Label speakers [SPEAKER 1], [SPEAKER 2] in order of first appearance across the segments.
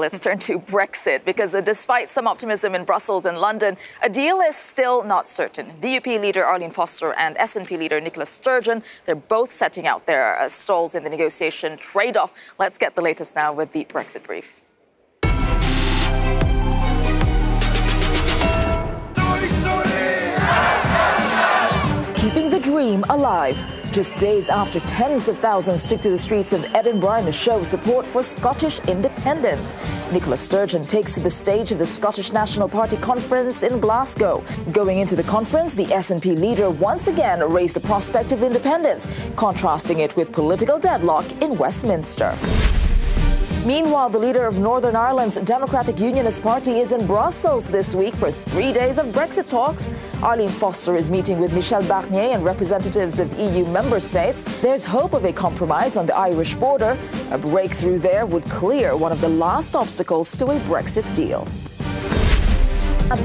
[SPEAKER 1] let's turn to Brexit, because despite some optimism in Brussels and London, a deal is still not certain. DUP leader Arlene Foster and SNP leader Nicola Sturgeon, they're both setting out their stalls in the negotiation trade-off. Let's get the latest now with the Brexit brief. Keeping the dream alive. Just days after tens of thousands took to the streets of Edinburgh to show support for Scottish independence, Nicola Sturgeon takes to the stage of the Scottish National Party conference in Glasgow. Going into the conference, the SNP leader once again raised the prospect of independence, contrasting it with political deadlock in Westminster. Meanwhile, the leader of Northern Ireland's Democratic Unionist Party is in Brussels this week for 3 days of Brexit talks. Arlene Foster is meeting with Michel Barnier and representatives of EU member states. There's hope of a compromise on the Irish border. A breakthrough there would clear one of the last obstacles to a Brexit deal.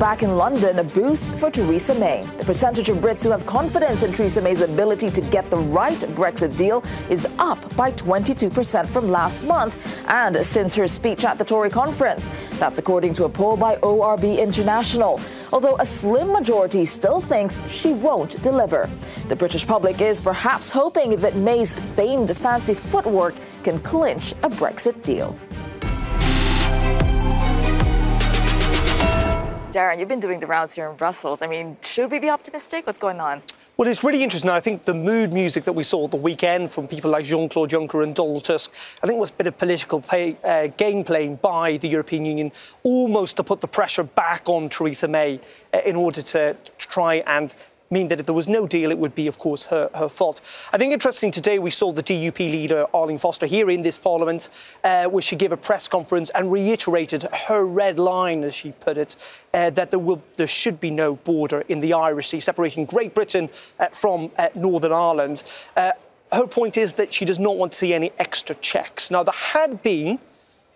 [SPEAKER 1] Back in London, a boost for Theresa May. The percentage of Brits who have confidence in Theresa May's ability to get the right Brexit deal is up by 22% from last month and since her speech at the Tory conference. That's according to a poll by ORB International. Although a slim majority still thinks she won't deliver. The British public is perhaps hoping that May's famed fancy footwork can clinch a Brexit deal. Darren, you've been doing the rounds here in Brussels. I mean, should we be optimistic? What's going on?
[SPEAKER 2] Well, it's really interesting. I think the mood music that we saw at the weekend from people like Jean-Claude Juncker and Donald Tusk, I think was a bit of political game playing by the European Union, almost to put the pressure back on Theresa May in order to try and mean that if there was no deal, it would be, of course, her fault. I think interesting today we saw the DUP leader, Arlene Foster, here in this Parliament, where she gave a press conference and reiterated her red line, as she put it, that there should be no border in the Irish Sea, separating Great Britain from Northern Ireland. Her point is that she does not want to see any extra checks. Now, there had been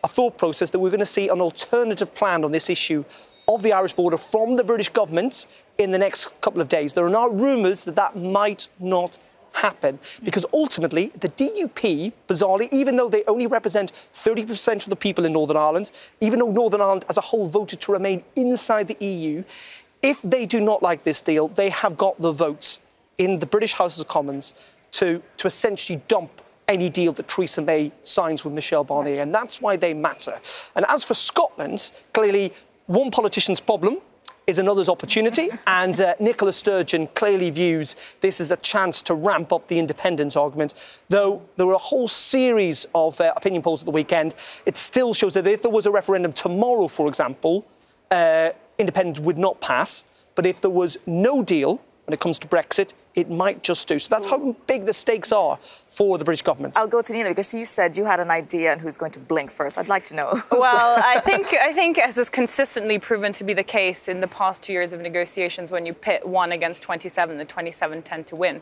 [SPEAKER 2] a thought process that we're going to see an alternative plan on this issue of the Irish border from the British government in the next couple of days. There are now rumours that that might not happen because ultimately the DUP, bizarrely, even though they only represent 30% of the people in Northern Ireland, even though Northern Ireland as a whole voted to remain inside the EU, if they do not like this deal, they have got the votes in the British House of Commons to essentially dump any deal that Theresa May signs with Michel Barnier, and that's why they matter. And as for Scotland, clearly one politician's problem is another's opportunity, and Nicola Sturgeon clearly views this as a chance to ramp up the independence argument. Though there were a whole series of opinion polls at the weekend, it still shows that if there was a referendum tomorrow, for example, independence would not pass. But if there was no deal when it comes to Brexit, it might just do. So that's how big the stakes are for the British government.
[SPEAKER 1] I'll go to Nina, because you said you had an idea on who's going to blink first. I'd like to know.
[SPEAKER 3] Well, I think as is consistently proven to be the case in the past 2 years of negotiations, when you pit one against 27, the 27 tend to win.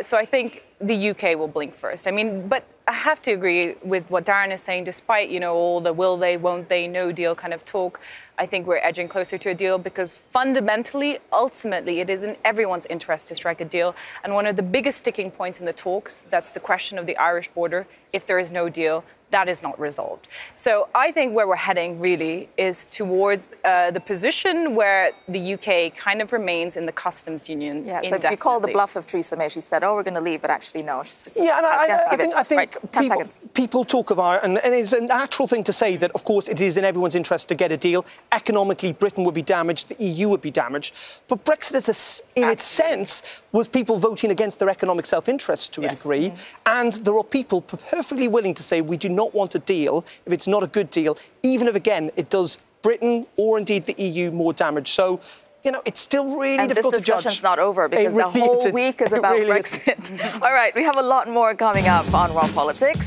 [SPEAKER 3] So I think the UK will blink first. I mean, but I have to agree with what Darren is saying, despite, all the will they, won't they, no deal kind of talk. I think we're edging closer to a deal because fundamentally, ultimately, it is in everyone's interest to strike a deal. And one of the biggest sticking points in the talks, that's the question of the Irish border. If there is no deal, that is not resolved. So I think where we're heading really is towards the position where the UK kind of remains in the customs union.
[SPEAKER 1] Yeah, so if you call the bluff of Theresa May, she said, oh, we're going to leave, but actually no. She's just,
[SPEAKER 2] yeah, and I think
[SPEAKER 1] right,
[SPEAKER 2] people talk about, and it's a natural thing to say that, of course, it is in everyone's interest to get a deal. Economically, Britain would be damaged, the EU would be damaged. But Brexit, in its sense, was people voting against their economic self-interest to a degree. And there are people perfectly willing to say we do not want a deal if it's not a good deal, even if, again, it does Britain or indeed the EU more damage. So, it's still really difficult to judge.
[SPEAKER 1] And this discussion's not over because the whole week is about Brexit. All right, we have a lot more coming up on Raw Politics.